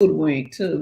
wink too.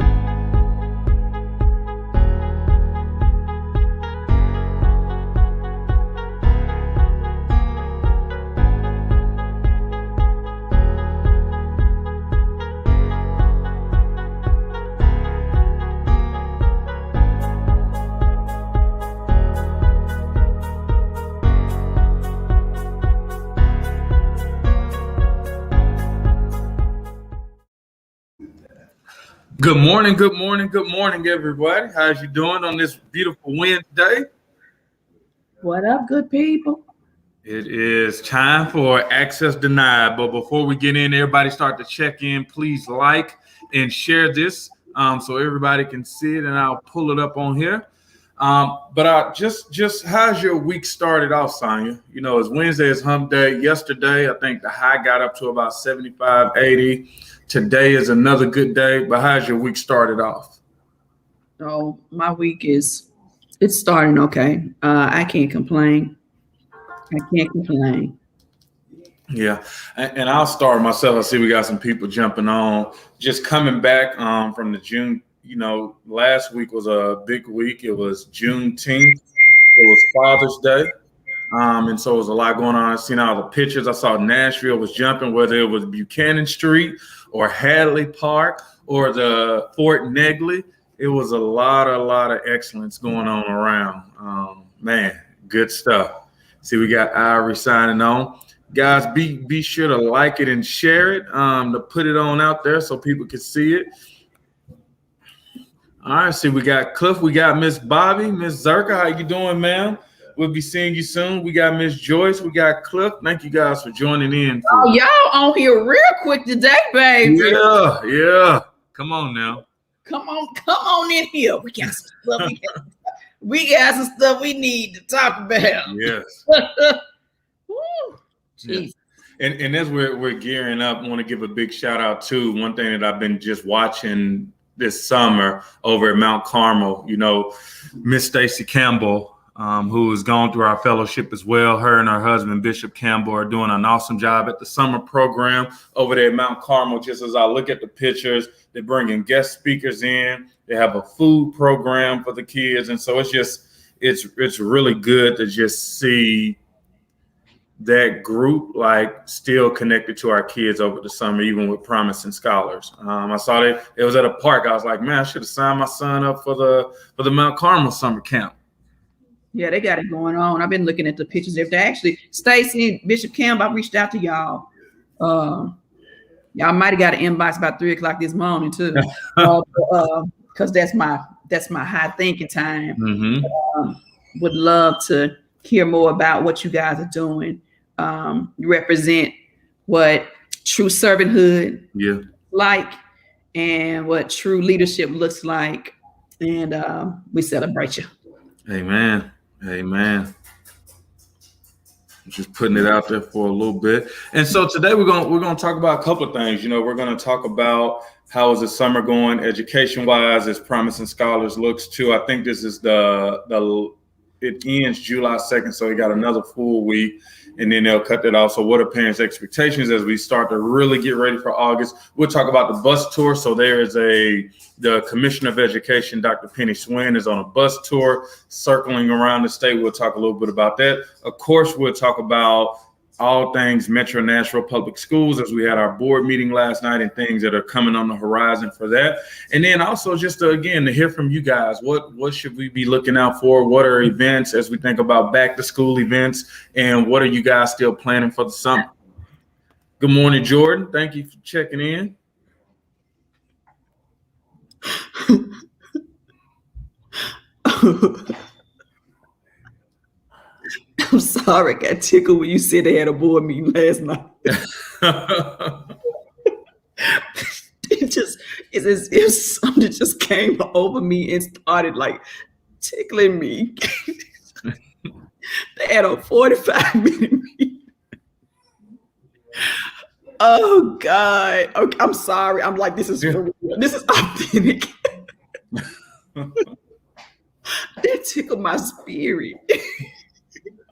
Good morning, everybody. How's you doing on this beautiful Wednesday? What up, good people? It is time for Access Denied. But before we get in, everybody start to check in. Please like and share this so everybody can see it, and I'll pull it up on here. But just how's your week started off, Sonia? You know, it's Wednesday, it's hump day. Yesterday, I think the high got up to about 75, 80. Today is another good day, but how's your week started off? Oh, my week it's starting okay. I can't complain. Yeah, and I'll start myself. I see we got some people jumping on. Just coming back from the June, last week was a big week. It was Juneteenth. It was Father's Day. And so it was a lot going on. I seen all the pictures. I saw Nashville was jumping, whether it was Buchanan Street or Hadley Park or the Fort Negley. It was a lot of excellence going on around. Man, good stuff. See, we got Irie signing on. Guys, be sure to like it and share it to put it on out there so people can see it. All right, see, we got Cliff. We got Miss Bobby, Miss Zerka. How you doing, ma'am? We'll be seeing you soon. We got Miss Joyce. We got Cliff. Thank you guys for joining in. Oh, y'all on here real quick today, baby. Yeah. Come on now. Come on in here. We got some stuff. We got some stuff we need to talk about. Yes. Woo. Jeez. Yeah. And as we're gearing up, I want to give a big shout out to one thing that I've been just watching this summer over at Mount Carmel. Miss Stacy Campbell, who has gone through our fellowship as well. Her and her husband, Bishop Campbell, are doing an awesome job at the summer program over there at Mount Carmel. Just as I look at the pictures, they're bringing guest speakers in. They have a food program for the kids. And so it's really good to just see that group still connected to our kids over the summer, even with promising scholars. I saw that it was at a park. I was like, man, I should have signed my son up for the Mount Carmel summer camp. Yeah, they got it going on. I've been looking at the pictures. If they actually, Stacy and Bishop Campbell, I reached out to y'all. Y'all might have got an inbox about 3:00 this morning too, because that's my high thinking time. Mm-hmm. Would love to hear more about what you guys are doing. You represent what true servanthood like, and what true leadership looks like, and we celebrate you. Amen. Just putting it out there for a little bit. And so today we're gonna talk about a couple of things. We're gonna talk about how is the summer going education-wise, as Promising Scholars looks to. I think this is it ends July 2nd, so we got another full week, and then they'll cut that off. So what are parents' expectations as we start to really get ready for August? We'll talk about the bus tour. So there is the Commissioner of Education, Dr. Penny Schwinn, is on a bus tour circling around the state. We'll talk a little bit about that. Of course, we'll talk about all things Metro Nashville Public Schools, as we had our board meeting last night, and things that are coming on the horizon for that. And then also just to hear from you guys, what should we be looking out for? What are events as we think about back to school events, and what are you guys still planning for the summer? Good morning, Jordan. Thank you for checking in. I'm sorry, I got tickled when you said they had a board meeting last night. It's as if something just came over me and started tickling me. They had a 45-minute meeting. Oh God. Okay, I'm sorry. I'm like, this is for real. This is authentic. That tickled my spirit.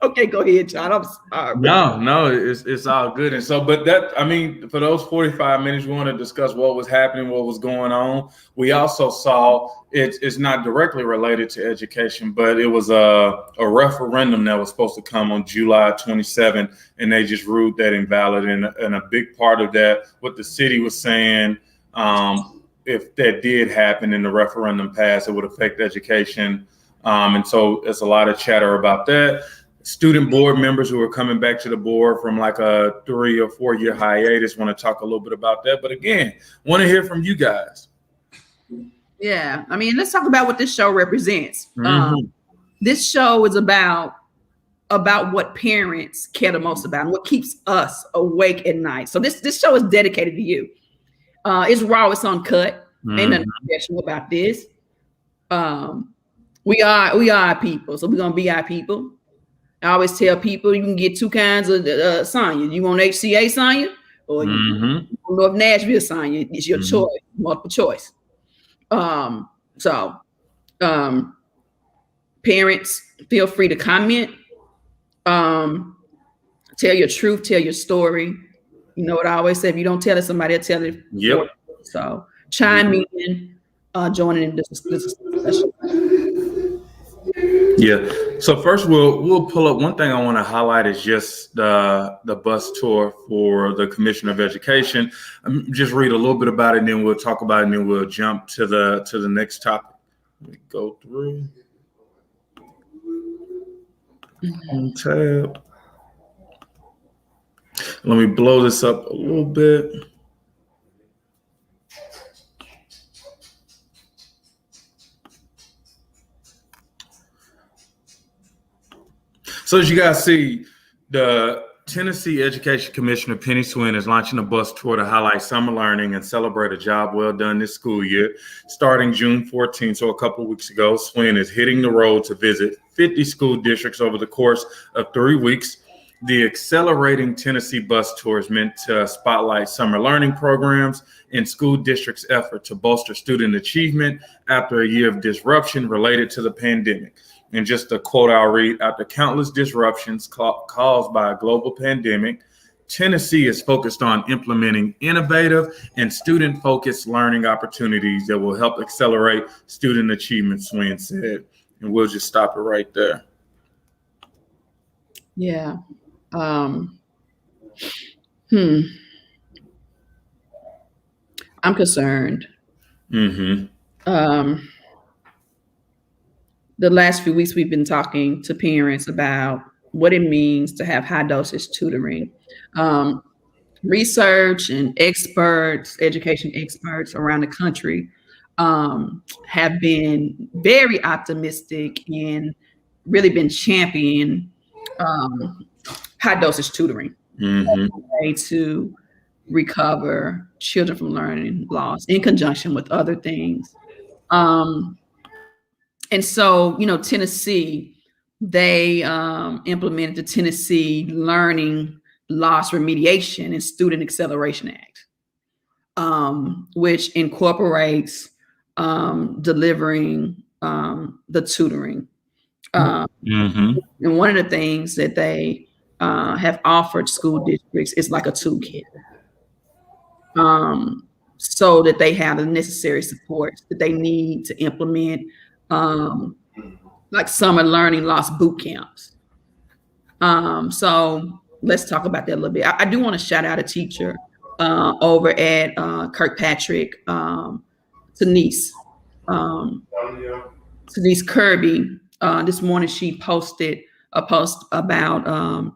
Okay, go ahead, John. I'm sorry. No, it's all good. And so, but that, I mean, for those 45 minutes, we want to discuss what was happening, what was going on. We also saw it's not directly related to education, but it was a referendum that was supposed to come on July 27th, and they just ruled that invalid. And a big part of that, what the city was saying, if that did happen and the referendum passed, it would affect education. And so there's a lot of chatter about that. Student board members who are coming back to the board from like a 3 or 4 year hiatus want to talk a little bit about that. But again, want to hear from you guys. Yeah, I mean, let's talk about what this show represents. This show is about what parents care the most about and what keeps us awake at night. So this show is dedicated to you. It's raw, it's uncut. Ain't nothing special about this. We are people, so we're gonna be our people. I always tell people you can get 2 kinds of Sonya. You want HCA Sonya, or you North Nashville Sonya. It's your choice, multiple choice. Parents, feel free to comment. Tell your truth, tell your story. You know what I always say: if you don't tell it, somebody will tell it. Yep. So chime in, join in this discussion. Yeah. So first, we'll pull up. One thing I want to highlight is just the bus tour for the Commissioner of Education. Just read a little bit about it, and then we'll talk about it, and then we'll jump to the next topic. Let me go through on tab. Let me blow this up a little bit. So as you guys see, the Tennessee Education Commissioner Penny Schwinn is launching a bus tour to highlight summer learning and celebrate a job well done this school year. Starting June 14th, so a couple of weeks ago, Schwinn is hitting the road to visit 50 school districts over the course of 3 weeks. The Accelerating Tennessee bus tour is meant to spotlight summer learning programs and school districts' effort to bolster student achievement after a year of disruption related to the pandemic. And just a quote I'll read: after countless disruptions caused by a global pandemic, Tennessee is focused on implementing innovative and student-focused learning opportunities that will help accelerate student achievement, Schwinn said. And we'll just stop it right there. Yeah. I'm concerned. The last few weeks, we've been talking to parents about what it means to have high dosage tutoring. Research and experts, education experts around the country have been very optimistic and really been championing high dosage tutoring as a way to recover children from learning loss in conjunction with other things. And so, Tennessee, they implemented the Tennessee Learning Loss Remediation and Student Acceleration Act, which incorporates delivering the tutoring. And one of the things that they have offered school districts is like a toolkit, so that they have the necessary support that they need to implement like summer learning loss boot camps. So let's talk about that a little bit. I do want to shout out a teacher over at Kirkpatrick, Denise Kirby. This morning she posted a post about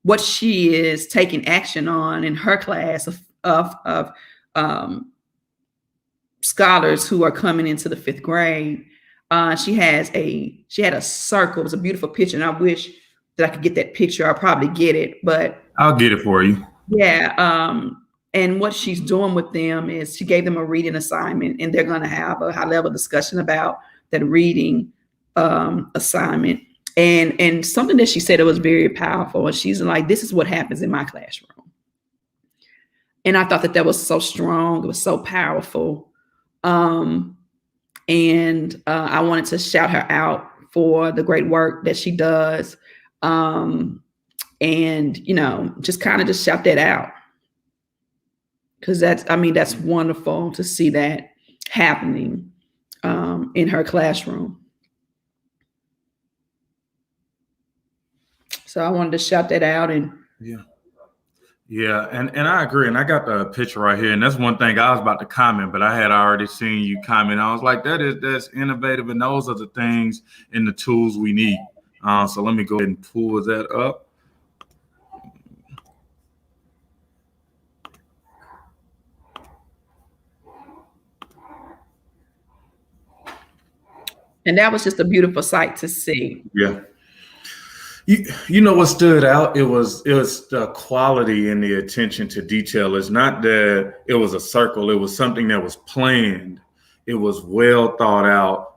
what she is taking action on in her class of scholars who are coming into the 5th grade. She had a circle. It was a beautiful picture, and I wish that I could get that picture. I'll probably get it, but I'll get it for you. Yeah. And what she's doing with them is she gave them a reading assignment, and they're going to have a high-level discussion about that reading assignment. And something that she said that was very powerful. And she's like, "This is what happens in my classroom." And I thought that was so strong. It was so powerful. And I wanted to shout her out for the great work that she does. And, you know, just kind of just shout that out. Because that's wonderful to see that happening in her classroom. So I wanted to shout that out. And yeah, and I agree. And I got the picture right here, and that's one thing I was about to comment, but I had already seen you comment. I was like, that's innovative, and those are the things and the tools we need. So let me go ahead and pull that up. And that was just a beautiful sight to see. Yeah. You know what stood out? It was the quality and the attention to detail. It's not that it was a circle. It was something that was planned. It was well thought out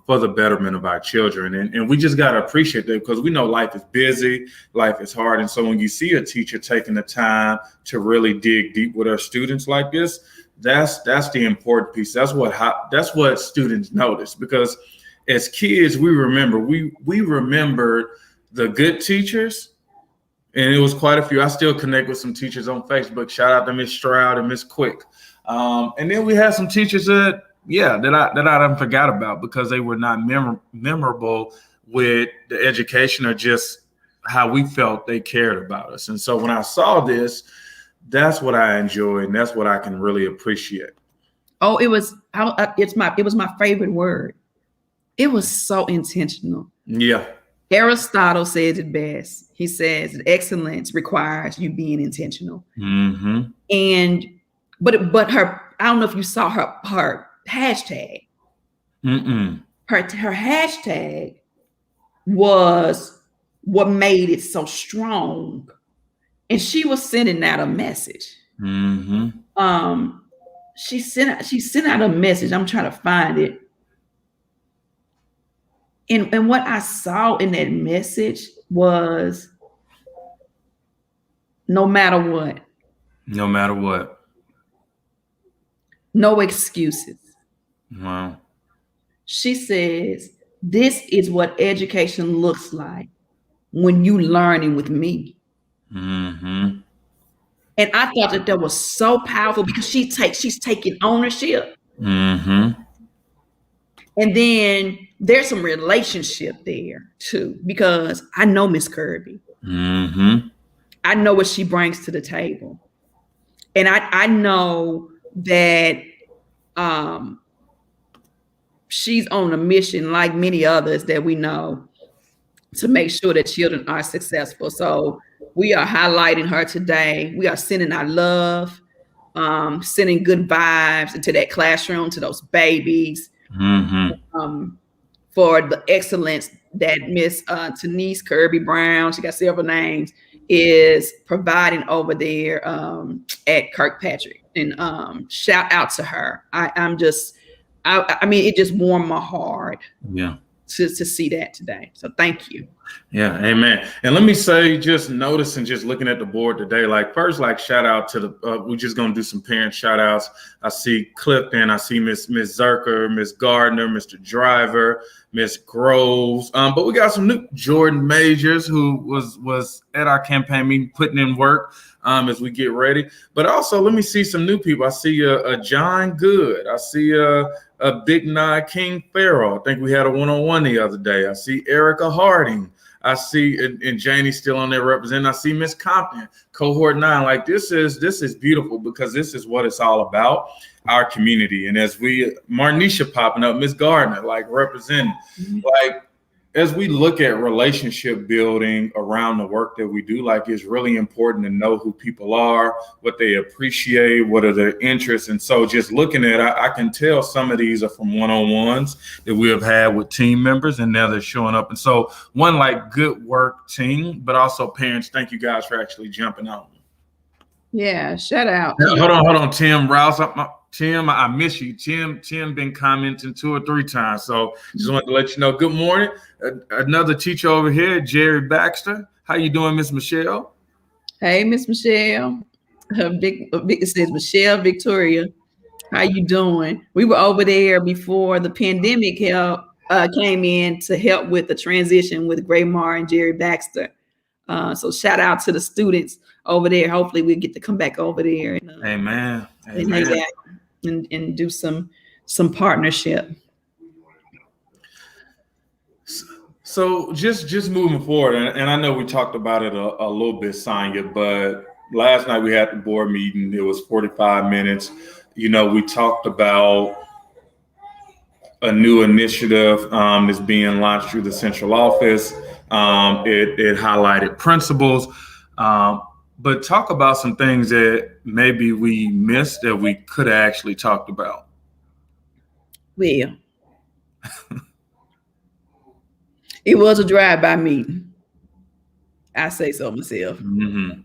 for the betterment of our children. And we just got to appreciate that, because we know life is busy, life is hard. And so when you see a teacher taking the time to really dig deep with our students like this, that's the important piece. That's what students notice, because as kids, we remembered the good teachers, and it was quite a few. I still connect with some teachers on Facebook. Shout out to Miss Stroud and Miss Quick. And then we had some teachers that I done forgot about because they were not memorable with the education or just how we felt they cared about us. And so when I saw this, that's what I enjoy, and that's what I can really appreciate. Oh, it was my favorite word. It was so intentional. Yeah. Aristotle says it best. He says that excellence requires you being intentional. Mm-hmm. And but her, I don't know if you saw her hashtag. Mm-mm. Her hashtag was what made it so strong. And she was sending out a message. Mm-hmm. She sent out a message. I'm trying to find it. And what I saw in that message was no matter what. No matter what. No excuses. Wow. She says, this is what education looks like when you learning with me. Mm-hmm. And I thought that was so powerful, because she's taking ownership. Mm-hmm. And then there's some relationship there too, because I know Miss Kirby. Mm-hmm. I know what she brings to the table. And I know that she's on a mission, like many others that we know, to make sure that children are successful. So we are highlighting her today. We are sending our love, sending good vibes into that classroom, to those babies. Mm-hmm. For the excellence that Miss Denise Kirby Brown, she got several names, is providing over there at Kirkpatrick. And shout out to her. I mean, it just warmed my heart. Yeah. To see that today. So thank you. Yeah, amen. And let me say, just noticing, just looking at the board today, like first, like shout out to the, we're just going to do some parent shout outs. I see Clifton, I see Miss Zerker, Miss Gardner, Mr. Driver, Miss Groves. But we got some new Jordan Majors, who was at our campaign meeting, putting in work as we get ready. But also, let me see some new people. I see a John Good. I see a Big Nod King Farrell. I think we had a one-on-one the other day. I see Erica Harding. I see, and Janie's still on there representing. I see Miss Compton, cohort 9. Like this is beautiful, because this is what it's all about, our community. And as Marnisha popping up, Miss Gardner, like representing, like as we look at relationship building around the work that we do, like it's really important to know who people are, what they appreciate, what are their interests. And so just looking at, I can tell some of these are from one-on-ones that we have had with team members, and now they're showing up. And so one, like good work team, but also parents, thank you guys for actually jumping on. Yeah, shout out. Hold on, Tim Rouse. Tim, I miss you. Tim been commenting 2 or 3 times. So just wanted to let you know, good morning. Another teacher over here, Jerry Baxter. How you doing, Miss Michelle? Hey, Miss Michelle. It says Michelle Victoria. How you doing? We were over there before the pandemic hit. came in to help with the transition with Gray Mar and Jerry Baxter. So shout out to the students over there. Hopefully we'll get to come back over there and, Amen. and hang out and do some partnership. So just moving forward, and I know we talked about it a little bit, Sonia, but last night we had the board meeting. It was 45 minutes. You know, we talked about a new initiative that's being launched through the central office. It highlighted principles, but talk about some things that maybe we missed that we could have actually talked about. Well, it was a drive-by meeting. I say so myself. Mm-hmm.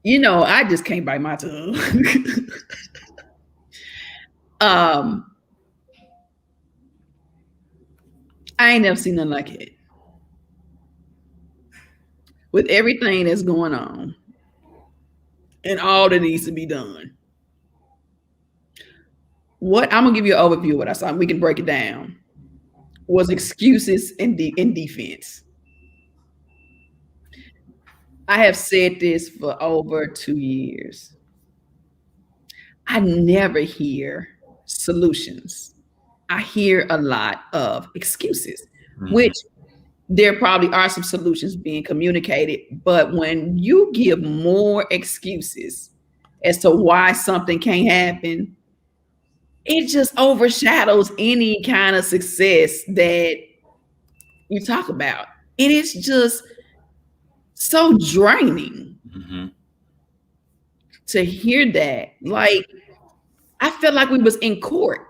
You know, I just can't bite my tongue. I ain't never seen nothing like it. With everything that's going on and all that needs to be done. What I'm gonna give you an overview of what I saw. We can break it down. Was excuses in defense. I have said this for over 2 years. I never hear solutions. I hear a lot of excuses, which there probably are some solutions being communicated. But when you give more excuses as to why something can't happen, it just overshadows any kind of success that you talk about. And it's just so draining to hear that. Like, I felt like we was in court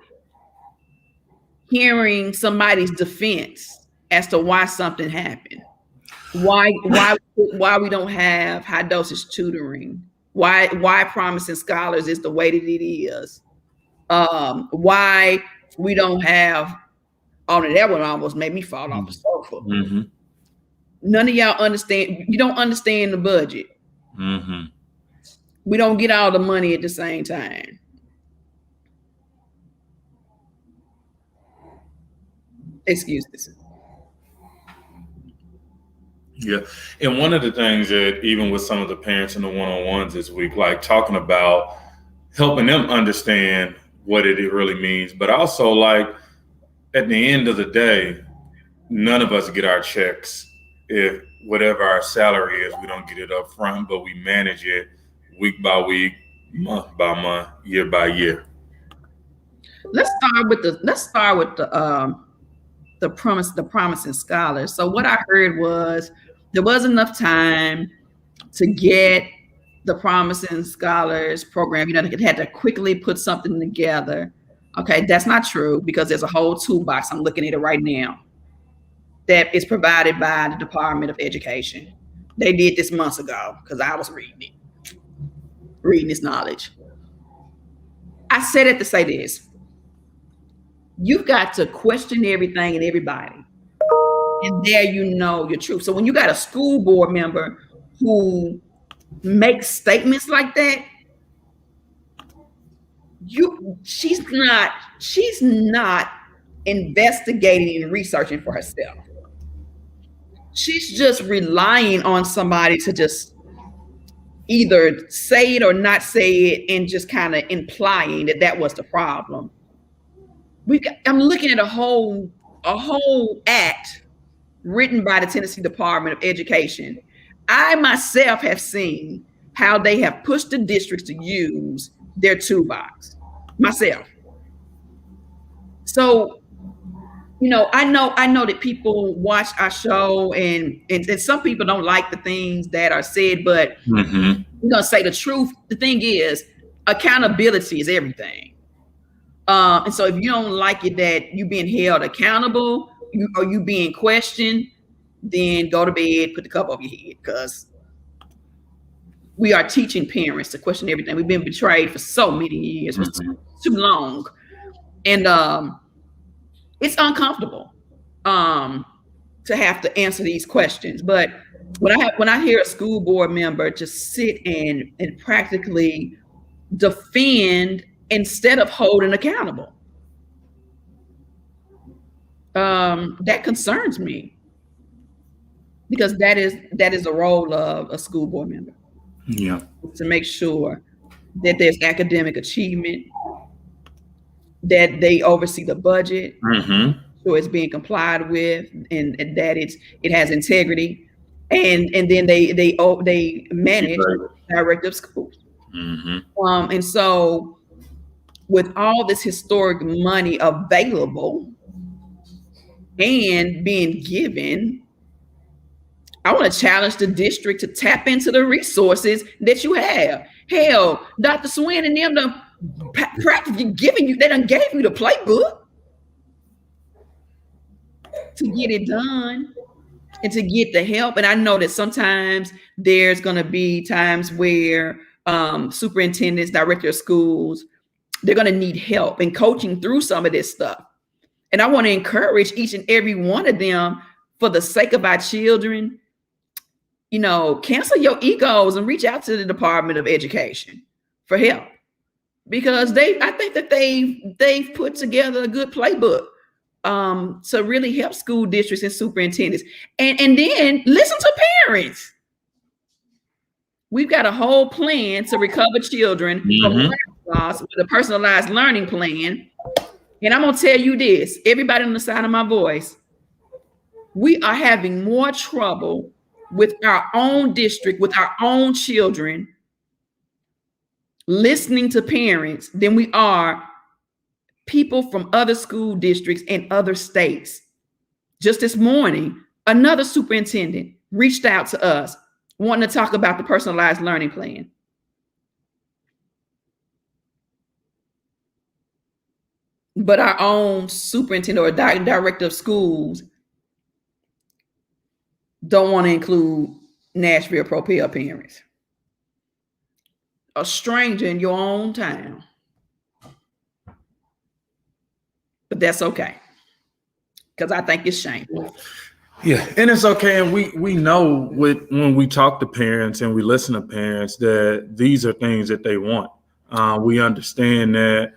hearing somebody's defense as to why something happened. Why we don't have high dosage tutoring. Why promising scholars is the way that it is. Why we don't have, that one almost made me fall off the sofa. Mm-hmm. None of y'all understand. You don't understand the budget. Mm-hmm. We don't get all the money at the same time. Excuses. Yeah. And one of the things that even with some of the parents in the one-on-ones this week, like talking about helping them understand what it really means, but also like at the end of the day, none of us get our checks if whatever our salary is, we don't get it up front, but we manage it week by week, month by month, year by year. Let's start with the promising scholars. So what I heard was there was enough time to get the promising scholars program. You know, they had to quickly put something together. Okay, that's not true because there's a whole toolbox. I'm looking at it right now that is provided by the Department of Education. They did this months ago because I was reading this knowledge. I said it to say this. You've got to question everything and everybody. And there you know your truth. So when you got a school board member who makes statements like that, she's not investigating and researching for herself. She's just relying on somebody to just either say it or not say it and just kind of implying that was the problem. I'm looking at a whole act written by the Tennessee Department of Education. I myself have seen how they have pushed the districts to use their toolbox myself. So, you know, I know that people watch our show and some people don't like the things that are said, but we're gonna say the truth. The thing is, accountability is everything. And so if you don't like it that you being held accountable or you being questioned, then go to bed, put the cup over your head, because we are teaching parents to question everything. We've been betrayed for so many years, for too long. And it's uncomfortable to have to answer these questions. But when I hear a school board member just sit and practically defend instead of holding accountable, that concerns me, because that is a role of a school board member, Yeah. to make sure that there's academic achievement, that they oversee the budget, Mm-hmm. so it's being complied with, and that it has integrity, and then they manage director of schools. Mm-hmm. And so, with all this historic money available and being given, I want to challenge the district to tap into the resources that you have. Hell, Dr. Schwinn and them done practically they done gave you the playbook to get it done and to get the help. And I know that sometimes there's going to be times where superintendents, director of schools, they're going to need help and coaching through some of this stuff. And I want to encourage each and every one of them, for the sake of our children, cancel your egos and reach out to the Department of Education for help, because I think that they've put together a good playbook to really help school districts and superintendents, and then listen to parents. We've got a whole plan to recover children from learning loss with a personalized learning plan. And I'm going to tell you this, everybody on the side of my voice, we are having more trouble with our own district, with our own children, listening to parents than we are people from other school districts and other states. Just this morning, another superintendent reached out to us wanting to talk about the personalized learning plan. But our own superintendent or director of schools don't want to include Nashville PROPEL parents. A stranger in your own town. But that's okay, because I think it's shameful. Yeah, and it's okay. And we know when we talk to parents and we listen to parents that these are things that they want. We understand that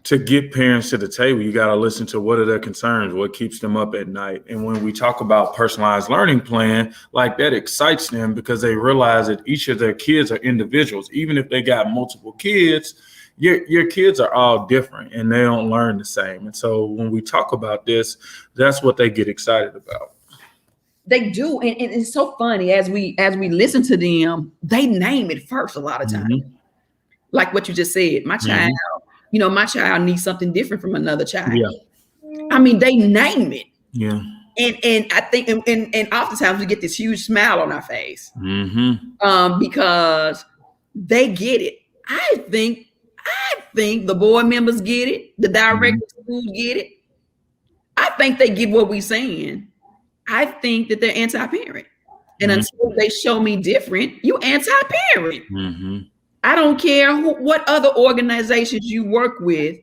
to get parents to the table, you got to listen to what are their concerns, what keeps them up at night. And when we talk about personalized learning plan, like that excites them because they realize that each of their kids are individuals. Even if they got multiple kids, your kids are all different and they don't learn the same. And so when we talk about this, that's what they get excited about. They do. And it's so funny, as we listen to them, they name it first a lot of times. Mm-hmm. Like what you just said, my child, my child needs something different from another child. Yeah. I mean, they name it. Yeah. And I think, and oftentimes we get this huge smile on our face, because they get it. I think the board members get it. The director of schools get it. I think they get what we're saying. I think that they're anti-parent. And until they show me different, you anti-parent. Mm-hmm. I don't care what other organizations you work with.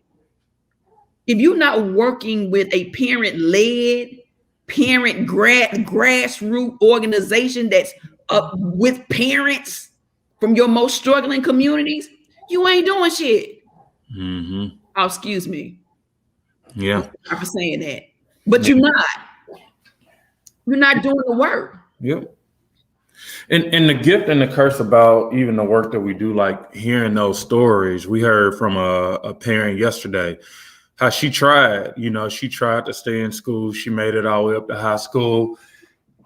If you're not working with a parent-led, parent grassroots organization that's with parents from your most struggling communities, you ain't doing shit. Mm-hmm. Oh, excuse me. Yeah. I'm for saying that. But you're not. You're not doing the work. Yep. And the gift and the curse about even the work that we do, like hearing those stories. We heard from a parent yesterday how she tried to stay in school. She made it all the way up to high school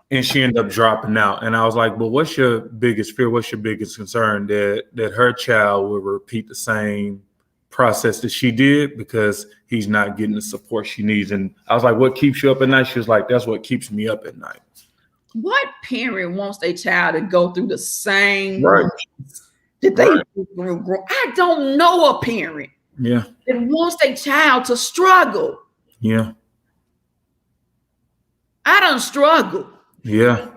and she ended up dropping out. And I was like, but what's your biggest fear? What's your biggest concern? That her child will repeat the same process that she did because he's not getting the support she needs. And I was like, what keeps you up at night? She was like, that's what keeps me up at night. What parent wants their child to go through the same right. that they through? I don't know a parent that wants their child to struggle. Yeah. I don't struggle. Yeah.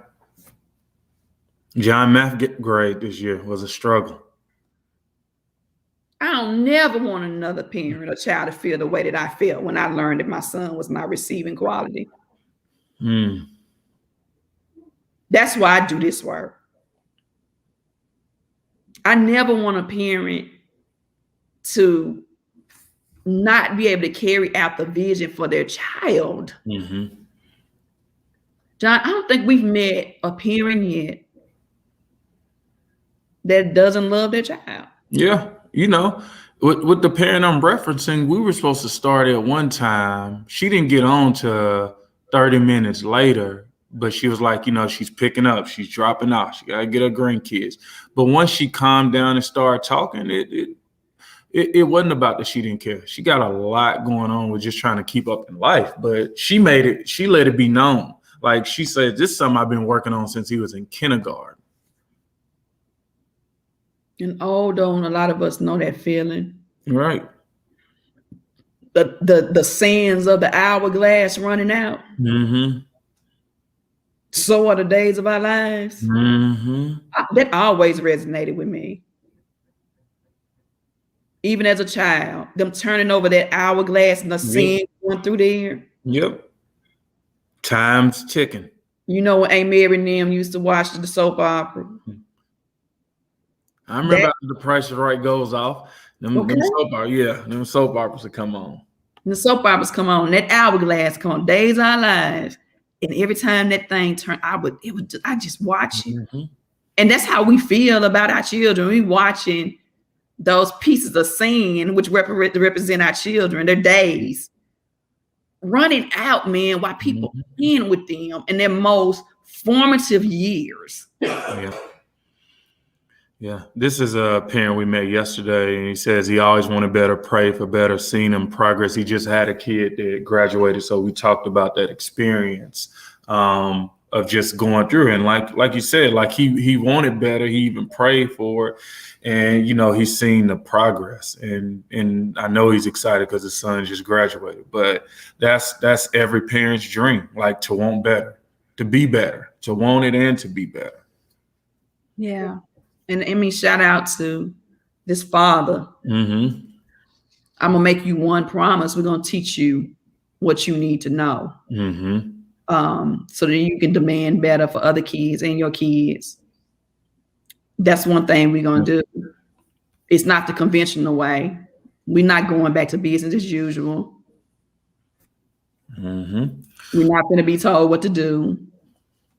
John math grade this year was a struggle. I don't never want another parent or child to feel the way that I felt when I learned that my son was not receiving quality. That's why I do this work. I never want a parent to not be able to carry out the vision for their child. Mm-hmm. John, I don't think we've met a parent yet that doesn't love their child. Yeah, you know, with the parent I'm referencing, we were supposed to start at one time. She didn't get on to 30 minutes later, but she was like, she's picking up, she's dropping off, she gotta get her grandkids. But once she calmed down and started talking, it wasn't about that she didn't care. She got a lot going on with just trying to keep up in life, but she let it be known. Like she said, this is something I've been working on since he was in kindergarten. And don't a lot of us know that feeling. Right. The sands of the hourglass running out. Mm-hmm. So are the days of our lives. Mm-hmm. That always resonated with me. Even as a child, them turning over that hourglass and the sand going through there. Yep. Time's ticking. When Aunt Mary and them used to watch the soap opera. I remember after The Price is Right goes off, them soap operas would come on. The soap operas come on, that hourglass come on, Days of Our Lives. And every time that thing turned, I just watch it. Mm-hmm. And that's how we feel about our children. We watching those pieces of sand, which represent our children, their days running out, man, while people playing with them in their most formative years. Yeah. This is a parent we met yesterday, and he says he always wanted better, pray for better, seen him progress. He just had a kid that graduated, so we talked about that experience of just going through. And like you said, like he wanted better. He even prayed for it, and he's seen the progress. And I know he's excited because his son just graduated. But that's every parent's dream, like to want better, to be better, to want it and to be better. Yeah. And I mean, shout out to this father. Mm-hmm. I'm going to make you one promise. We're going to teach you what you need to know. Mm-hmm. So that you can demand better for other kids and your kids. That's one thing we're going to do. It's not the conventional way. We're not going back to business as usual. Mm-hmm. We're not going to be told what to do.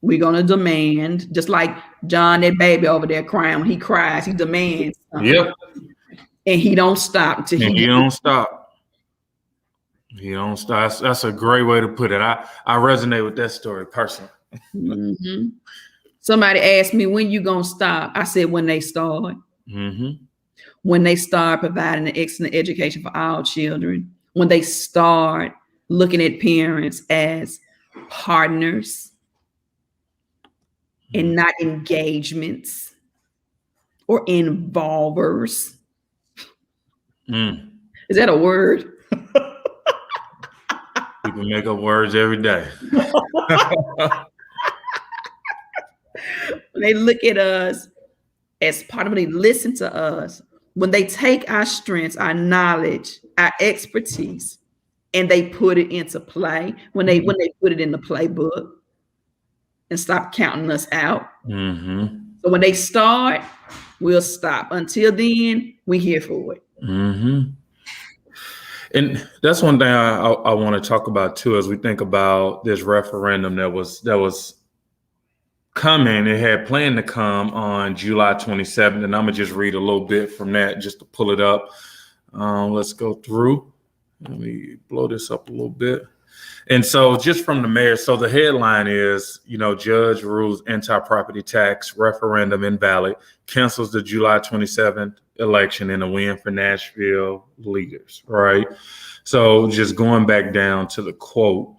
We're going to demand, just like John, that baby over there crying. When he cries, he demands something. Yep. And he don't stop until he don't stop. He don't stop. That's a great way to put it. I resonate with that story personally. Mm-hmm. Somebody asked me, when you going to stop? I said, when they start. Mm-hmm. When they start providing an excellent education for all children. When they start looking at parents as partners and not engagements or involvers. Is that a word? People make up words every day. When they look at us as part of it, they listen to us. When they take our strengths, our knowledge, our expertise, and they put it into play, when they put it in the playbook and stop counting us out. Mm-hmm. So when they start, we'll stop. Until then, we're here for it. Mm-hmm. And that's one thing I want to talk about too, as we think about this referendum that was coming. It had planned to come on July 27th, and I'm gonna just read a little bit from that just to pull it up. Let's go through. Let me blow this up a little bit. And so just from the mayor, so the headline is, judge rules anti-property tax referendum invalid, cancels the July 27th election in a win for Nashville leaders, right? So just going back down to the quote,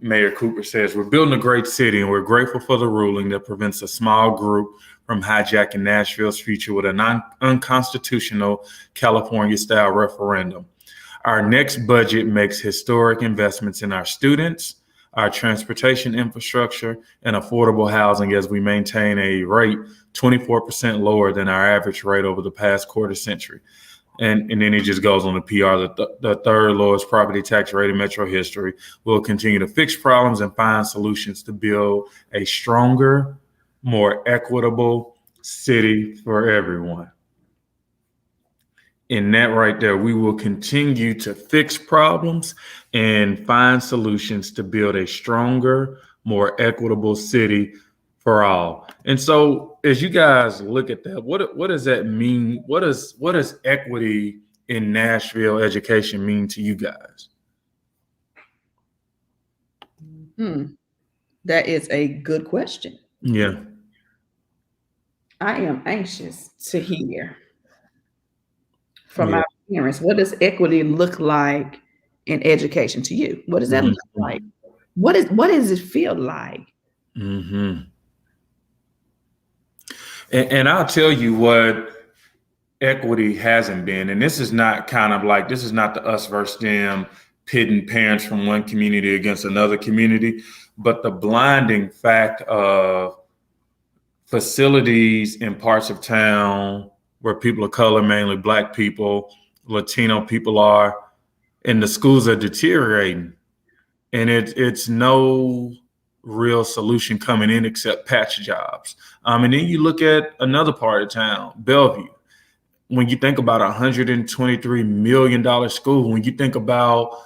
Mayor Cooper says, we're building a great city and we're grateful for the ruling that prevents a small group from hijacking Nashville's future with an unconstitutional California-style referendum. Our next budget makes historic investments in our students, our transportation infrastructure, and affordable housing as we maintain a rate 24% lower than our average rate over the past quarter century. And then it just goes on the PR, the third lowest property tax rate in metro history. We'll continue to fix problems and find solutions to build a stronger, more equitable city for everyone. in that right there, we will continue to fix problems and find solutions to build a stronger, more equitable city for all. And so as you guys look at that, what does that mean? What does equity in Nashville education mean to you guys? That is a good question. Yeah. I am anxious to hear from our parents. What does equity look like in education to you? What does that look like? What does it feel like? Mm-hmm. And I'll tell you what equity hasn't been. And this is not this is not the us versus them, pitting parents from one community against another community, but the blinding fact of facilities in parts of town where people of color, mainly Black people, Latino people are, and the schools are deteriorating. And it's no real solution coming in except patch jobs. And then you look at another part of town, Bellevue. When you think about $123 million school, when you think about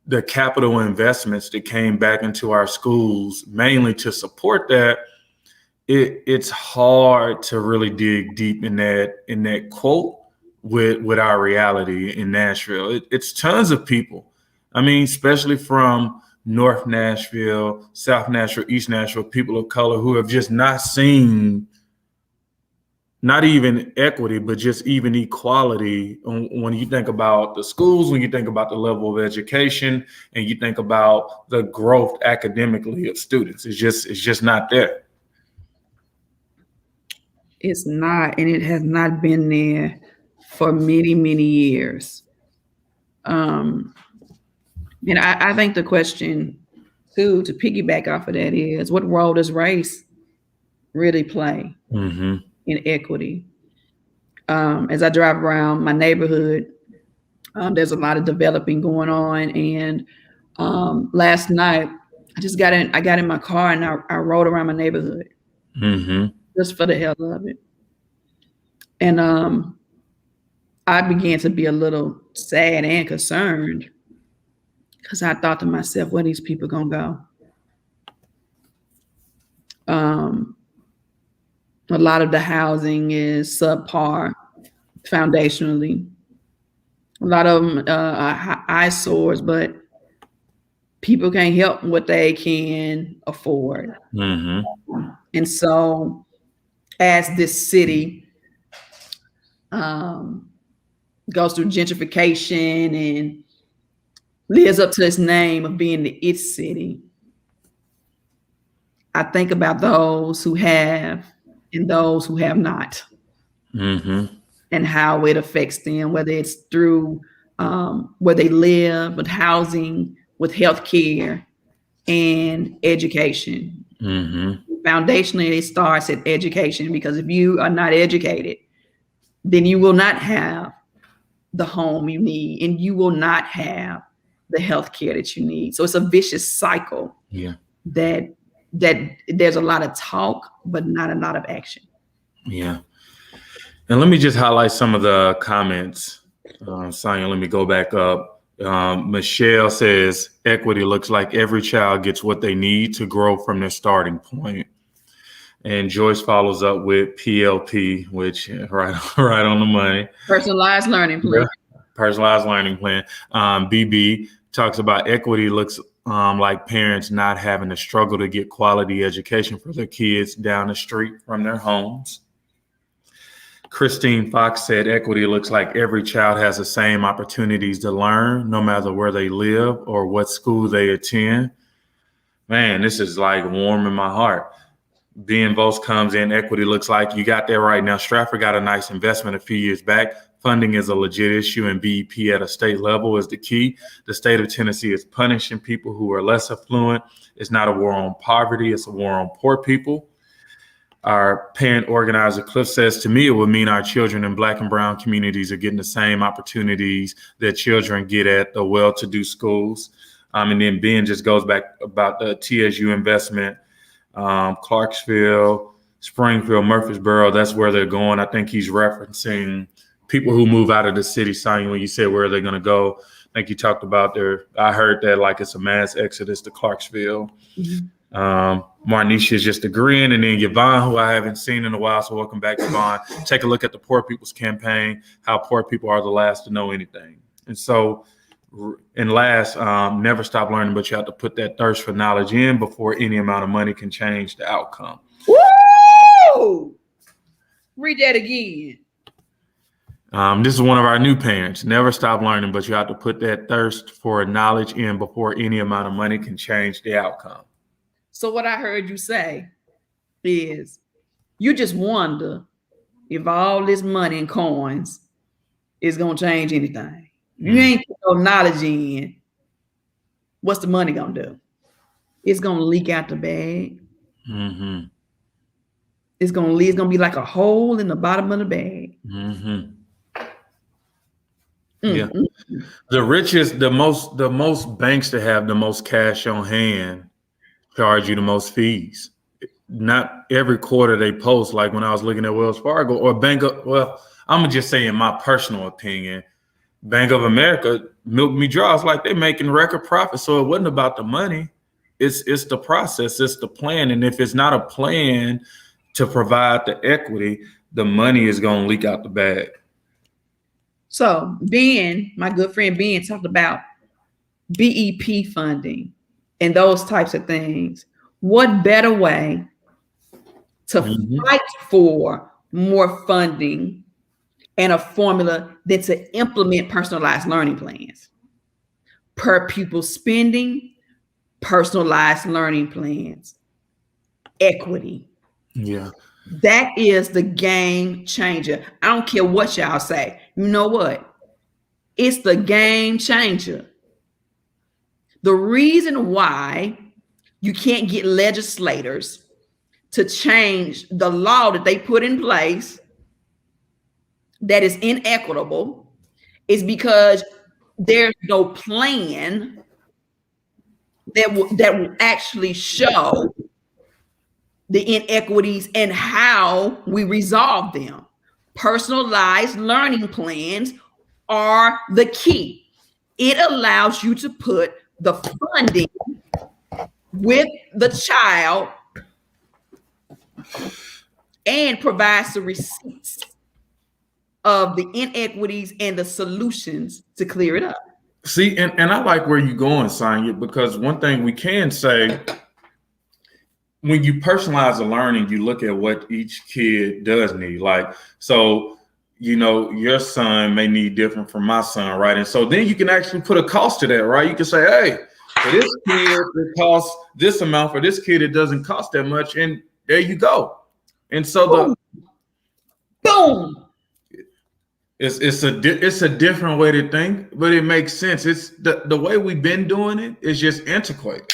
the capital investments that came back into our schools, mainly to support that, it's hard to really dig deep in that quote with our reality in Nashville. It's tons of people. I mean, especially from North Nashville, South Nashville, East Nashville, people of color who have just not seen not even equity, but just even equality. When you think about the schools, when you think about the level of education, and you think about the growth academically of students, it's just not there. It's not, and it has not been there for many, many years. And I think the question too, to piggyback off of that, is what role does race really play in equity? As I drive around my neighborhood, there's a lot of developing going on. And last night, I got in my car and I rode around my neighborhood just for the hell of it. And I began to be a little sad and concerned because I thought to myself, where these people gonna go? A lot of the housing is subpar foundationally. A lot of them are eyesores, but people can't help what they can afford. And so as this city goes through gentrification and lives up to its name of being the it city, I think about those who have and those who have not, and how it affects them, whether it's through where they live, with housing, with healthcare, and education. Foundationally, it starts at education, because if you are not educated, then you will not have the home you need, and you will not have the healthcare that you need. So it's a vicious cycle. That there's a lot of talk, but not a lot of action. And let me just highlight some of the comments. Sonia, let me go back up. Michelle says, equity looks like every child gets what they need to grow from their starting point. And Joyce follows up with PLP, which right on the money. Personalized learning plan. Personalized learning plan. BB talks about equity looks like parents not having to struggle to get quality education for their kids down the street from their homes. Christine Fox said equity looks like every child has the same opportunities to learn, no matter where they live or what school they attend. Man, this is like warm in my heart. Ben Vos comes in, equity looks like, you got that right. Now, Stratford got a nice investment a few years back. Funding is a legit issue, and BEP at a state level is the key. The state of Tennessee is punishing people who are less affluent. It's not a war on poverty, it's a war on poor people. Our parent organizer, Cliff, says, to me, it would mean our children in Black and brown communities are getting the same opportunities that children get at the well-to-do schools. And then Ben just goes back about the TSU investment, Clarksville, Springfield, Murfreesboro, that's where they're going. I think he's referencing people who move out of the city, Sonya, when you said where they're going to go, I think you talked about I heard that like it's a mass exodus to Clarksville. Marnisha is just agreeing. And then Yvonne, who I haven't seen in a while. So welcome back, Yvonne. Take a look at the Poor People's Campaign, how poor people are the last to know anything. And so, and last, never stop learning, but you have to put that thirst for knowledge in before any amount of money can change the outcome. Woo! Read that again. This is one of our new parents. Never stop learning, but you have to put that thirst for knowledge in before any amount of money can change the outcome. So what I heard you say is you just wonder if all this money and coins is going to change anything. You ain't put no knowledge in. What's the money going to do? It's going to leak out the bag. Mm-hmm. It's going to be like a hole in the bottom of the bag. Mm-hmm. Yeah. The richest, the most banks that have the most cash on hand charge you the most fees. Not every quarter they post, like when I was looking at Wells Fargo or Bank of, well, I'm gonna just say in my personal opinion, Bank of America milked me dry. It's like they're making record profits. So it wasn't about the money. It's the process, it's the plan. And if it's not a plan to provide the equity, the money is gonna leak out the bag. So Ben, my good friend Ben, talked about BEP funding and those types of things. What better way to fight for more funding and a formula than to implement personalized learning plans? Per pupil spending, personalized learning plans, equity. Yeah. That is the game changer. I don't care what y'all say. You know what? It's the game changer. The reason why you can't get legislators to change the law that they put in place that is inequitable is because there's no plan that will actually show the inequities and how we resolve them. Personalized learning plans are the key. It allows you to put the funding with the child and provides the receipts of the inequities and the solutions to clear it up. See, and I like where you're going, Sonya, because one thing we can say, when you personalize the learning, you look at what each kid does need. Like, so, you know, your son may need different from my son, right? And so then you can actually put a cost to that, right? You can say, hey, for this kid, it costs this amount. For this kid, it doesn't cost that much. And there you go. And so boom. It's a different way to think, but it makes sense. It's the way we've been doing it is just antiquated.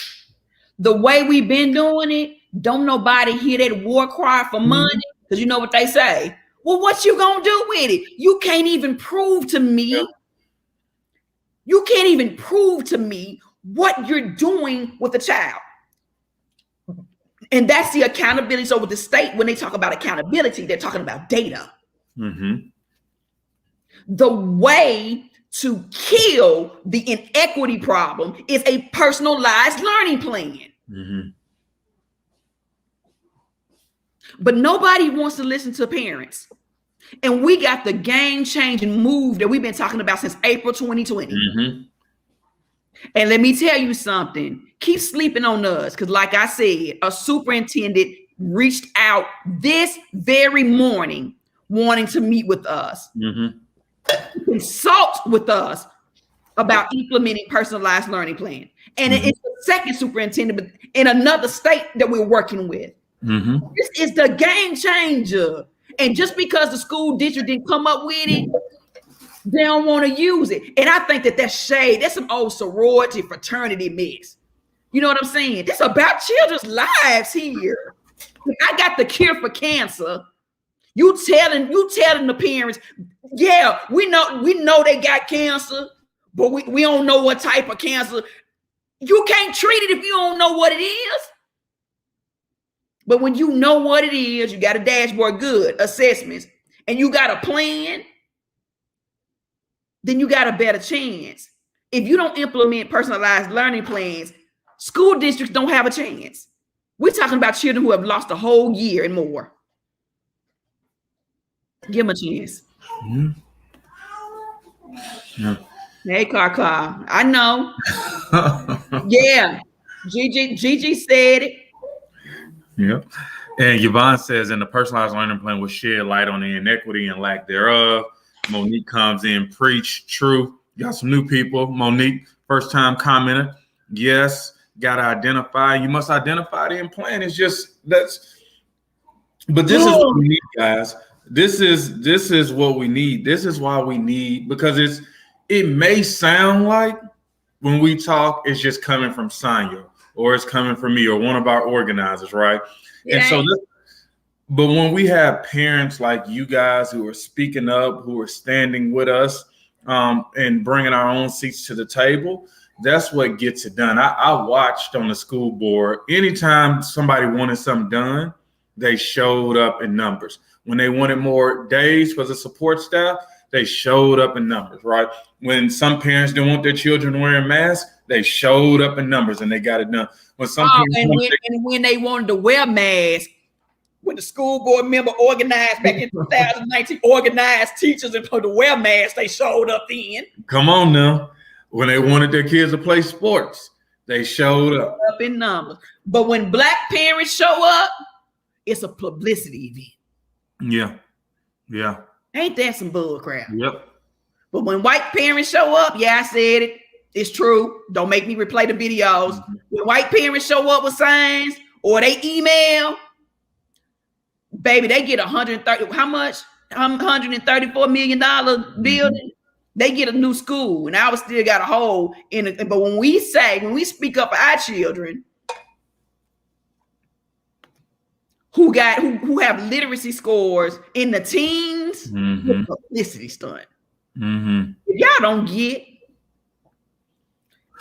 The way we've been doing it, don't nobody hear that war cry for money, because you know what they say. Well, what you gonna do with it? You can't even prove to me. Yeah. You can't even prove to me what you're doing with the child. And that's the accountability. So with the state, when they talk about accountability, they're talking about data. Mm-hmm. The way to kill the inequity problem is a personalized learning plan. Mm-hmm. But nobody wants to listen to parents. And we got the game-changing move that we've been talking about since April 2020. Mm-hmm. And let me tell you something. Keep sleeping on us, because like I said, a superintendent reached out this very morning wanting to meet with us. Mm-hmm. Consult with us about implementing personalized learning plan. And it's the second superintendent in another state that we're working with. Mm-hmm. This is the game changer. And just because the school district didn't come up with it, they don't want to use it. And I think that that's shade. That's some old sorority fraternity mix. You know what I'm saying? This is about children's lives here. I got the cure for cancer. You telling the parents, yeah, we know they got cancer, but we don't know what type of cancer. You can't treat it if you don't know what it is. But when you know what it is, you got a dashboard, good assessments, and you got a plan, then you got a better chance. If you don't implement personalized learning plans, school districts don't have a chance. We're talking about children who have lost a whole year and more. Give them a chance. Mm-hmm. Yeah. Hey, Car, I know. Yeah, Gigi said it. Yeah. And Yvonne says, and the personalized learning plan will shed light on the inequity and lack thereof. Monique comes in, preach, true. Got some new people. Monique, first time commenter. Yes, got to identify. You must identify the plan. It's just, but this is what we need, guys. This is what we need. This is why we need, because it may sound like when we talk, it's just coming from Sonya or it's coming from me or one of our organizers, right? And so, but when we have parents like you guys who are speaking up, who are standing with us and bringing our own seats to the table, that's what gets it done. I watched on the school board, anytime somebody wanted something done, they showed up in numbers. When they wanted more days for the support staff, they showed up in numbers, right? When some parents didn't want their children wearing masks, they showed up in numbers and they got it done. When when they wanted to wear masks, when the school board member organized back in 2019, organized teachers and put to wear masks, they showed up then. Come on now. When they wanted their kids to play sports, they showed up in numbers. But when Black parents show up, it's a publicity event. Yeah. Yeah. Ain't that some bull crap? Yep. But when white parents show up, yeah, I said it. It's true. Don't make me replay the videos. Mm-hmm. When white parents show up with signs or they email, baby, they get $134 million building. Mm-hmm. They get a new school, and ours still got a hole in it. But when we speak up for our children who have literacy scores in the teens, mm-hmm. publicity stunt. Mm-hmm. If y'all don't get,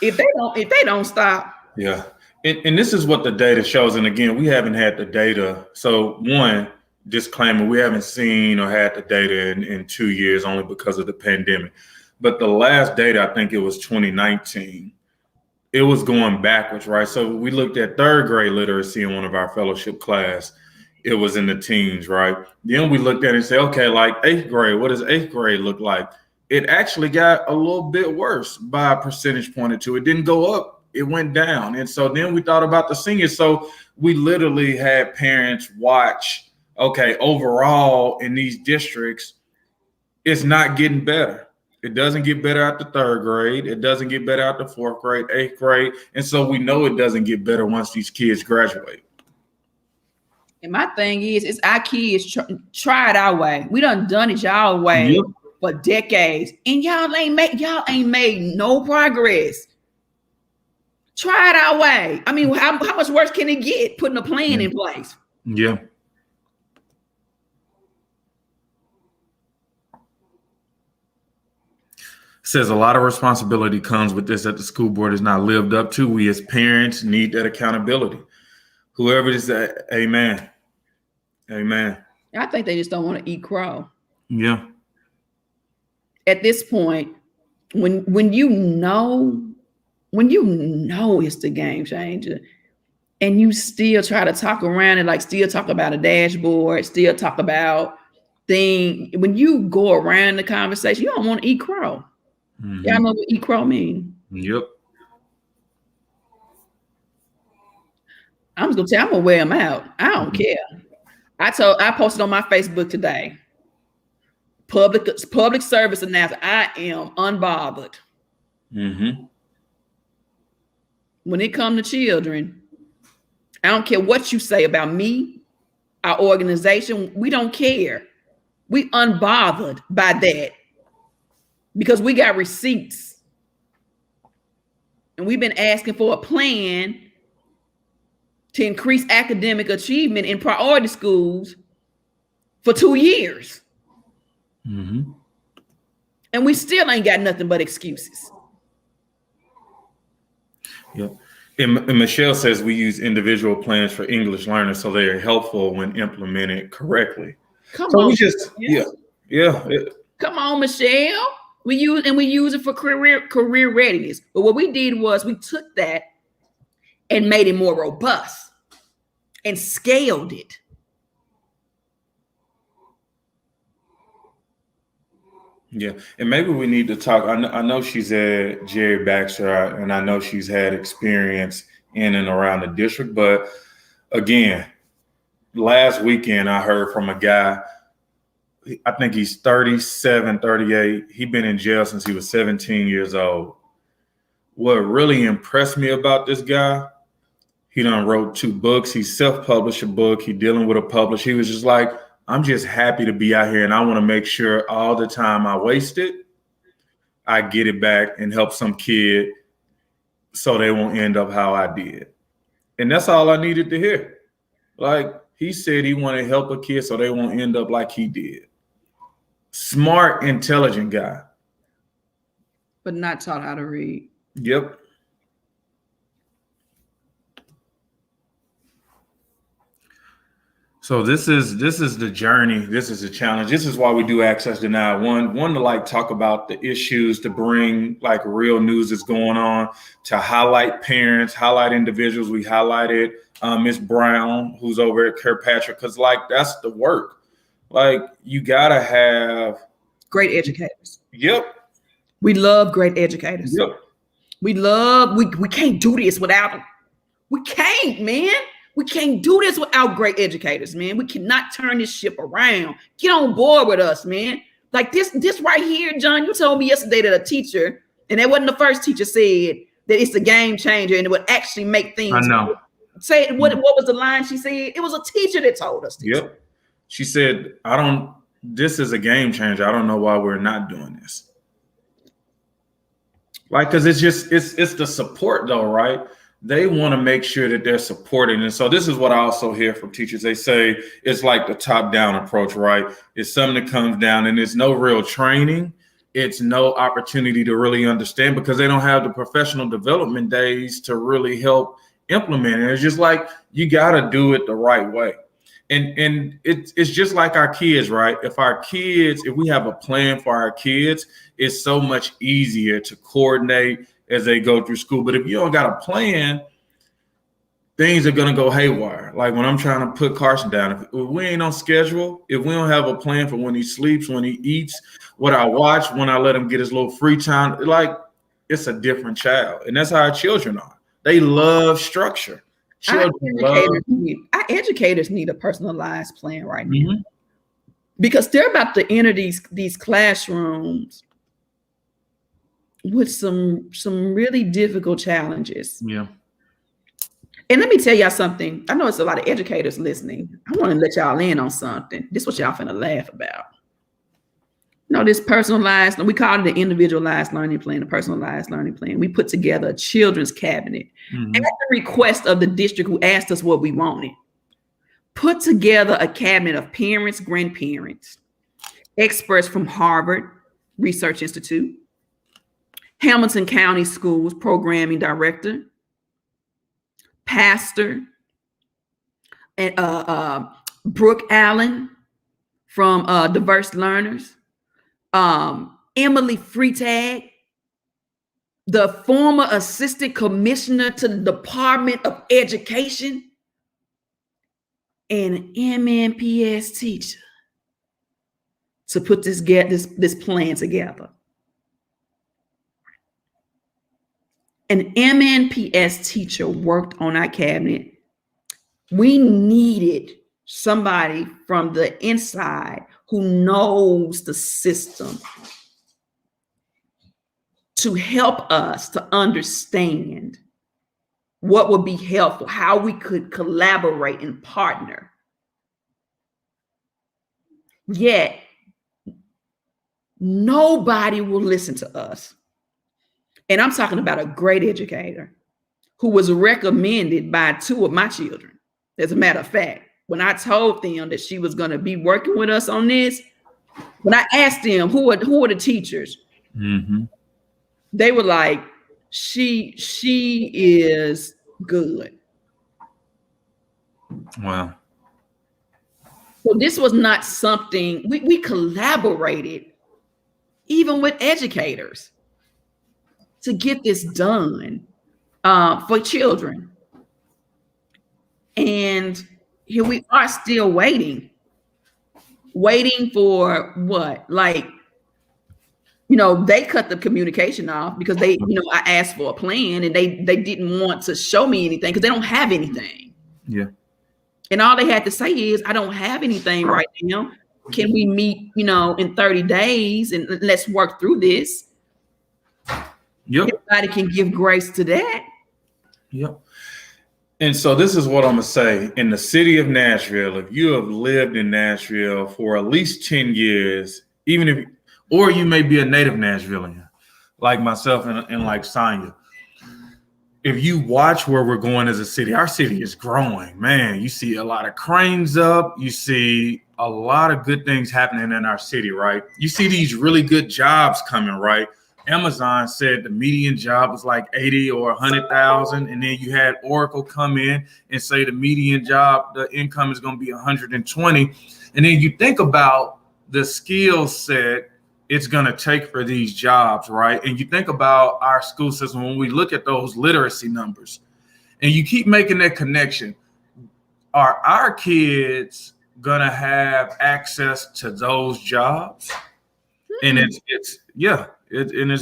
if they don't stop. Yeah. And this is what the data shows. And again, we haven't had the data. So one disclaimer, we haven't seen or had the data in 2 years only because of the pandemic. But the last data, I think it was 2019, it was going backwards, right? So we looked at third grade literacy in one of our fellowship class. It was in the teens, right? Then we looked at it and said, okay, like eighth grade, what does eighth grade look like? It actually got a little bit worse by a percentage point or two. It didn't go up, it went down. And so then we thought about the seniors. So we literally had parents watch, okay, overall in these districts, it's not getting better. It doesn't get better after third grade. It doesn't get better after fourth grade, eighth grade. And so we know it doesn't get better once these kids graduate. And my thing is our kids try it our way. We done it y'all way. Yep. For decades, and y'all ain't made no progress. Try it our way. I mean, how much worse can it get putting a plan in place? Yeah. Says a lot of responsibility comes with this that the school board has not lived up to. We as parents need that accountability. Whoever it is, amen. Amen. I think they just don't want to eat crow. Yeah. At this point, when you know it's the game changer, and you still try to talk around it, like still talk about a dashboard, still talk about thing. When you go around the conversation, you don't want to eat crow. Mm-hmm. Y'all know what eat crow mean? Yep. I'm just gonna tell you, I'm gonna wear them out. I don't care. I posted on my Facebook today. Public service announcement. I am unbothered. Mm-hmm. When it comes to children, I don't care what you say about me, our organization. We don't care. We unbothered by that because we got receipts, and we've been asking for a plan to increase academic achievement in priority schools for 2 years. Mm-hmm. And we still ain't got nothing but excuses. Yep. And Michelle says we use individual plans for English learners, so they are helpful when implemented correctly. Come on. We just, yeah. Come on, Michelle. We use it for career readiness. But what we did was we took that and made it more robust and scaled it. Yeah, and maybe we need to talk. I know she's at Jerry Baxter, and I know she's had experience in and around the district. But again, last weekend I heard from a guy, I think he's 37, 38. He's been in jail since he was 17 years old. What really impressed me about this guy, he done wrote 2 books. He self-published a book. He dealing with a publisher. He was just like, I'm just happy to be out here, and I want to make sure all the time I wasted, I get it back and help some kid so they won't end up how I did. And that's all I needed to hear. Like, he said he wanted to help a kid so they won't end up like he did. Smart, intelligent guy. But not taught how to read. Yep. So this is the journey. This is the challenge. This is why we do Access Denied. One to like talk about the issues, to bring like real news that's going on, to highlight parents, highlight individuals. We highlighted Miss Brown, who's over at Kirkpatrick, because like that's the work. Like you gotta have great educators. Yep. We love great educators. Yep. We can't do this without them. We can't, man. We can't do this without great educators, man. We cannot turn this ship around. Get on board with us, man. Like this right here, John, you told me yesterday that a teacher, and that wasn't the first teacher, said that it's a game changer and it would actually make things. I know. Say what was the line she said? It was a teacher that told us this. Yep. She said, this is a game changer. I don't know why we're not doing this. Like, because it's the support though, right? They want to make sure that they're supported. And so this is what I also hear from teachers. They say it's like the top-down approach, right? It's something that comes down and there's no real training. It's no opportunity to really understand because they don't have the professional development days to really help implement it. It's just like you got to do it the right way. And it's just like our kids, right? If we have a plan for our kids, it's so much easier to coordinate as they go through school. But if you don't got a plan, things are going to go haywire. Like when I'm trying to put Carson down, if we ain't on schedule, if we don't have a plan for when he sleeps, when he eats, what I watch, when I let him get his little free time, like it's a different child. And that's how our children are. They love structure. Our educators need a personalized plan right now, because they're about to enter these classrooms with some really difficult challenges. Yeah. And let me tell y'all something. I know it's a lot of educators listening. I want to let y'all in on something. This is what y'all finna laugh about. No, this personalized, we call it the individualized learning plan, the personalized learning plan. We put together a children's cabinet at the request of the district who asked us what we wanted. Put together a cabinet of parents, grandparents, experts from Harvard Research Institute, Hamilton County Schools programming director, pastor, and Brooke Allen from Diverse Learners, Emily Freitag, the former assistant commissioner to the Department of Education, and an MNPS teacher to put this plan together. An MNPS teacher worked on our cabinet. We needed somebody from the inside who knows the system to help us to understand what would be helpful, how we could collaborate and partner. Yet, nobody will listen to us. And I'm talking about a great educator who was recommended by 2 of my children. As a matter of fact, when I told them that she was going to be working with us on this, when I asked them who are the teachers, they were like, she is good. Wow. So this was not something we collaborated even with educators, to get this done for children. And here we are still waiting for what? Like, they cut the communication off because I asked for a plan and they didn't want to show me anything because they don't have anything. Yeah. And all they had to say is, I don't have anything right now. Can we meet, in 30 days and let's work through this? Yep. Everybody can give grace to that. Yep. And so this is what I'm going to say. In the city of Nashville, if you have lived in Nashville for at least 10 years, or you may be a native Nashvilleian, like myself and like Sonya, if you watch where we're going as a city, our city is growing, man. You see a lot of cranes up. You see a lot of good things happening in our city, right? You see these really good jobs coming, right? Amazon said the median job was like 80 or 100,000. And then you had Oracle come in and say the median job, the income is going to be 120. And then you think about the skill set it's going to take for these jobs, right? And you think about our school system when we look at those literacy numbers and you keep making that connection. Are our kids going to have access to those jobs? And it's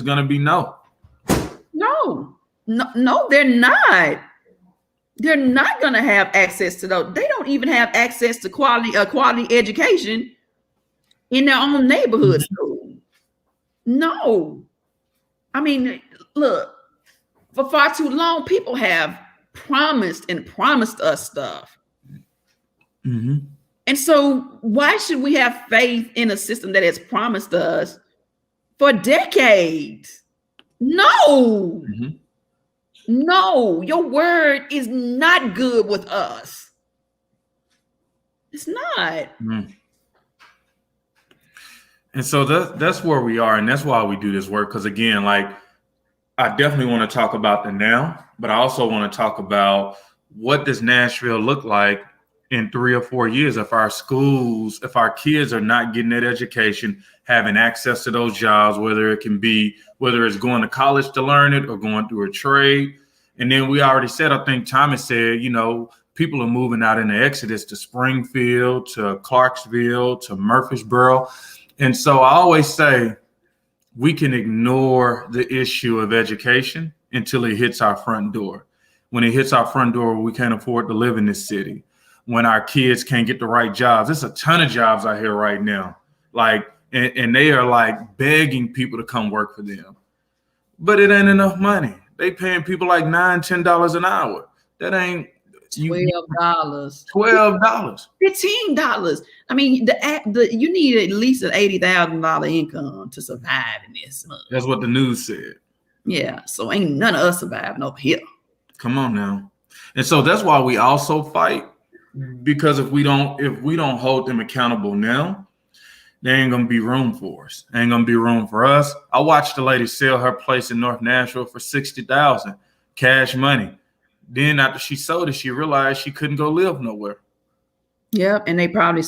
going to be no. No, they're not. They're not going to have access to those. They don't even have access to quality education in their own neighborhood school. No. I mean, look, for far too long, people have promised us stuff. Mm-hmm. And so why should we have faith in a system that has promised us for decades? No. Mm-hmm. No, your word is not good with us. It's not. Mm. And so that's where we are. And that's why we do this work. Because again, like, I definitely want to talk about the now, but I also want to talk about what does Nashville look like in 3 or 4 years if our schools, if our kids are not getting that education, having access to those jobs, whether it's going to college to learn it or going through a trade. And then we already said, I think Thomas said, people are moving out in the exodus to Springfield, to Clarksville, to Murfreesboro. And so I always say we can ignore the issue of education until it hits our front door. When it hits our front door, we can't afford to live in this city. When our kids can't get the right jobs, there's a ton of jobs out here right now. Like, and they are like begging people to come work for them. But it ain't enough money. They paying people like $9-10 an hour. That ain't $12. $12. $15. I mean, you need at least an $80,000 income to survive in this. That's what the news said. Yeah. So ain't none of us surviving over here. Come on now. And so that's why we also fight, because if we don't hold them accountable now, there ain't gonna be room for us. There ain't gonna be room for us. I watched the lady sell her place in North Nashville for $60,000 cash money. Then after she sold it, she realized she couldn't go live nowhere. Yep, and they probably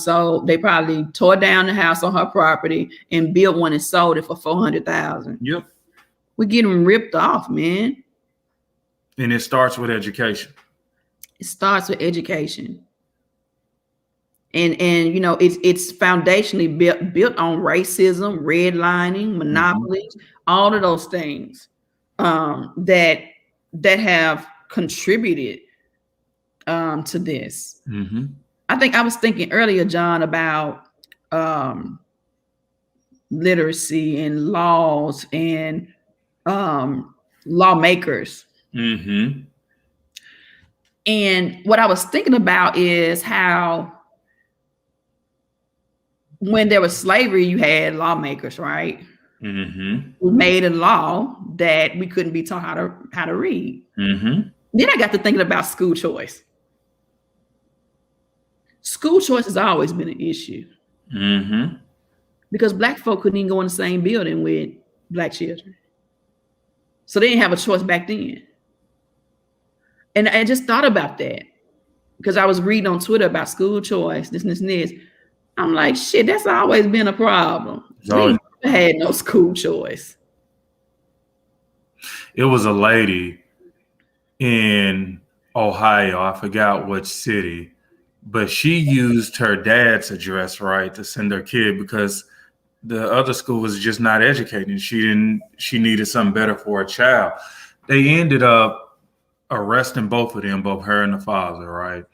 tore down the house on her property and built one and sold it for $400,000. Yep, we're getting ripped off, man. And it starts with education. It starts with education. And it's foundationally built on racism, redlining, monopolies, all of those things that have contributed to this. Mm-hmm. I think I was thinking earlier, John, about literacy and laws and lawmakers. Mm-hmm. And what I was thinking about is how when there was slavery, you had lawmakers, right? Mm-hmm. Who made a law that we couldn't be taught how to read. Mm-hmm. Then I got to thinking about school choice. School choice has always been an issue. Mm-hmm. Because Black folk couldn't even go in the same building with Black children. So they didn't have a choice back then. And I just thought about that because I was reading on Twitter about school choice, this and this and this. I'm like, shit, that's always been a problem. It's always been a had no school choice. It was a lady in Ohio, I forgot which city, but she used her dad's address, right, to send her kid because the other school was just not educating. She needed something better for a child. They ended up arresting both of them, both her and the father, right?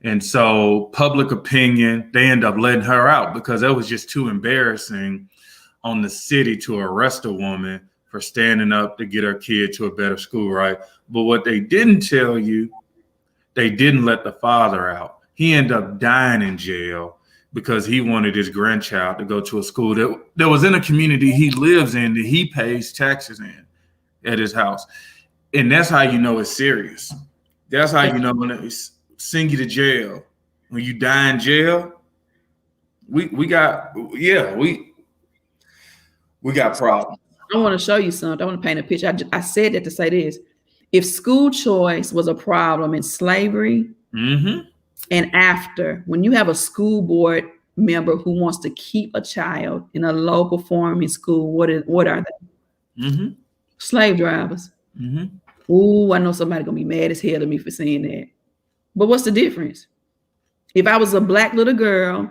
And so public opinion, they end up letting her out because it was just too embarrassing on the city to arrest a woman for standing up to get her kid to a better school, right? But what they didn't tell you, they didn't let the father out. He ended up dying in jail because he wanted his grandchild to go to a school that was in a community he lives in, that he pays taxes in at his house. And that's how you know it's serious. That's how you know when they send you to jail. When you die in jail, we got problems. I want to show you something. I want to paint a picture. I said that to say this. If school choice was a problem in slavery, and after, when you have a school board member who wants to keep a child in a local farming school, what are they? Slave drivers. Ooh, I know somebody gonna be mad as hell at me for saying that. But what's the difference? If I was a black little girl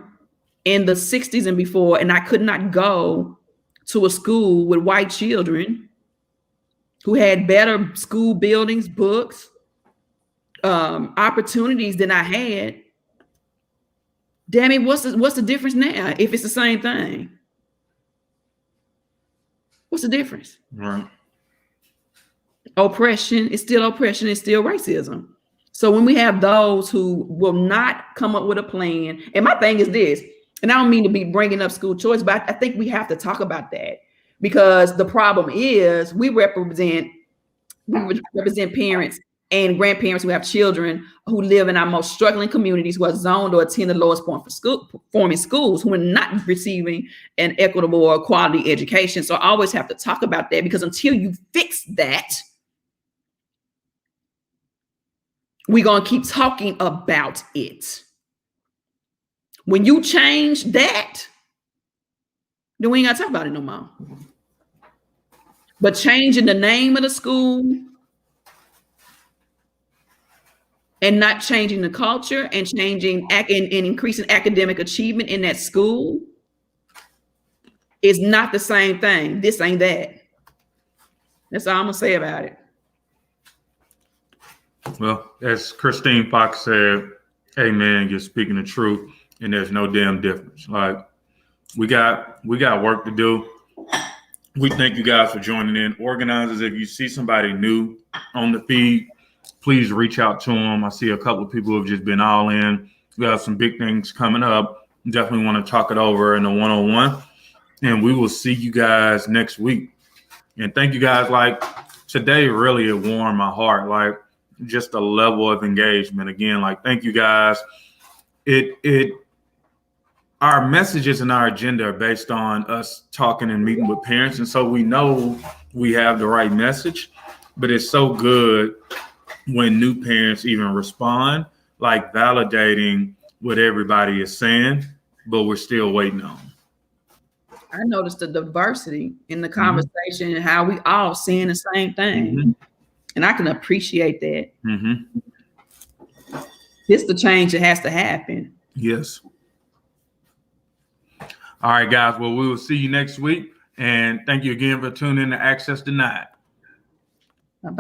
in the 60s and before, and I could not go to a school with white children who had better school buildings, books, opportunities than I had, damn it, what's the difference now if it's the same thing? What's the difference? Right. Oppression is still oppression, it's still racism. So when we have those who will not come up with a plan, and my thing is this, and I don't mean to be bringing up school choice, but I think we have to talk about that because the problem is we represent parents and grandparents who have children who live in our most struggling communities who are zoned or attend the lowest performing schools who are not receiving an equitable or quality education. So I always have to talk about that because until you fix that, we're going to keep talking about it. When you change that, then we ain't got to talk about it no more. But changing the name of the school and not changing the culture and changing and increasing academic achievement in that school is not the same thing. This ain't that. That's all I'm going to say about it. Well, as Christine Fox said, amen, you're speaking the truth, and there's no damn difference. Like, we got work to do. We thank you guys for joining in. Organizers, if you see somebody new on the feed, please reach out to them. I see a couple of people who have just been all in. We have some big things coming up. Definitely want to talk it over in a one-on-one. And we will see you guys next week. And thank you guys. Like, today really it warmed my heart. Like, just a level of engagement. Again, like, thank you guys. Our messages and our agenda are based on us talking and meeting with parents. And so we know we have the right message, but it's so good when new parents even respond, like validating what everybody is saying, but we're still waiting on. I noticed the diversity in the conversation and how we all saying the same thing. And I can appreciate that. It's the change that has to happen. Yes. All right, guys. Well, we will see you next week. And thank you again for tuning in to Access Denied.